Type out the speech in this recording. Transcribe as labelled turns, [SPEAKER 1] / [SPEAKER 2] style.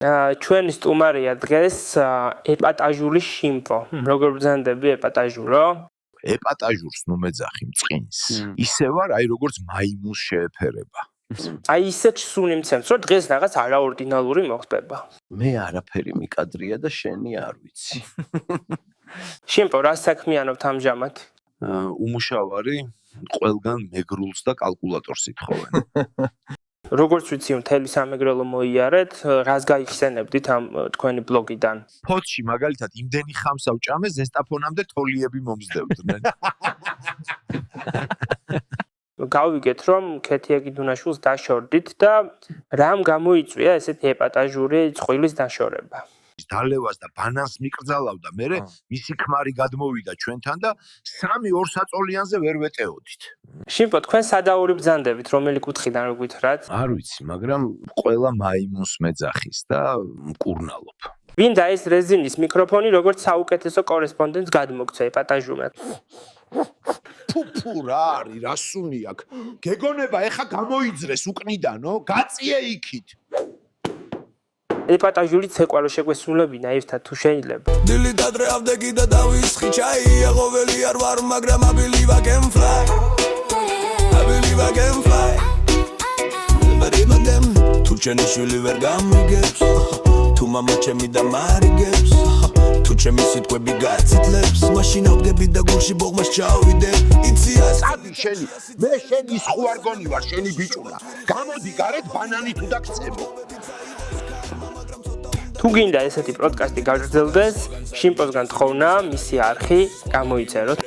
[SPEAKER 1] ჩვენი სტუმარია დღეს ეპატაჟური შიმპო. როგორ ბრძანდები ეპატაჟურო?
[SPEAKER 2] ეპატაჟურს ნუ მეძახი მწყინს. ისე ვარ, აი როგორც მაიმუნს შეეფერება.
[SPEAKER 1] აი ისე სუნი მცემს, რომ დღეს რაღაც არაორდინალური მოხდება.
[SPEAKER 3] მე არაფერი მიკადრია და შენი არ ვიცი.
[SPEAKER 1] შიმპო, რა საქმიანობთ ამჟამად?
[SPEAKER 2] უმუშავარი, ყველგან მეგრულს და კალკულატორს ითხოვენ.
[SPEAKER 1] როგორც ვიცი, მთელი სამეგრელო მოიარეთ, რას გაიხსენებდით ამ თქვენი ბლოგიდან?
[SPEAKER 2] ფოთში მაგალითად იმდენი ხამსა ვჭამე, ზესტაფონამდე თოლიები მომზდევდნენ.
[SPEAKER 1] გავიგეთ, რომ ქეთიაკი დუნაშვილს დაშორდით და რამ გამოიწვია ესეთი ეპატაჟური წყვილის დაშორება?
[SPEAKER 2] დალევას და ბანანს მიკრძალავდა, მერე მისი ქმარი გადმოვიდა ჩვენთან და 3-2 საწოლიანზე ვერ ვეტეოდით.
[SPEAKER 1] შიმპო, თქვენ სადაური ბრძანდებით, რომელი კუთხიდან რო გითხრათ?
[SPEAKER 2] არ ვიცი, მაგრამ ყველა მაიმუნს მეძახის და მკურნალობ.
[SPEAKER 1] ვინდა ეს რეზინის მიკროფონი, როგორც საუკეთესო კორესპონდენტს გადმოგცე ეპატაჟურმა.
[SPEAKER 2] ფუფუ რა არის, რა სუნი აქვს? გეგონება ეხა გამოიძრეს უკნიდანო, გაწიე იქით.
[SPEAKER 1] ეპატაჟური ცეკვა რო შეგვესრულებინა ერთად თუ შეიძლება.
[SPEAKER 4] დილით ადრე ავდეგი და დავისხი ჩაია, ყოველი არ ვარ, მაგრამ I believe I can fly. I believe I can fly. ბერიმადემ თუ ჩენი შვილი ვერ გამიგებს, თუ მამა ჩემი და მარიგებს, თუ ჩემი სიტყვები გაცითლებს, მაშინ ავდგები და გულში ბოღმას ჩავიდე. იცი
[SPEAKER 2] ადი შენი, მე შენი სხვა არ გონი ვარ, შენი ბიჭუნა. გამოდი გარეთ ბანანი თუ დაგწებო.
[SPEAKER 1] თუ გინდა ესეთი პოდკასტი გაგრძელდეს, შიმპოსგან თხოვნა მისი არხი გამოიწეროთ.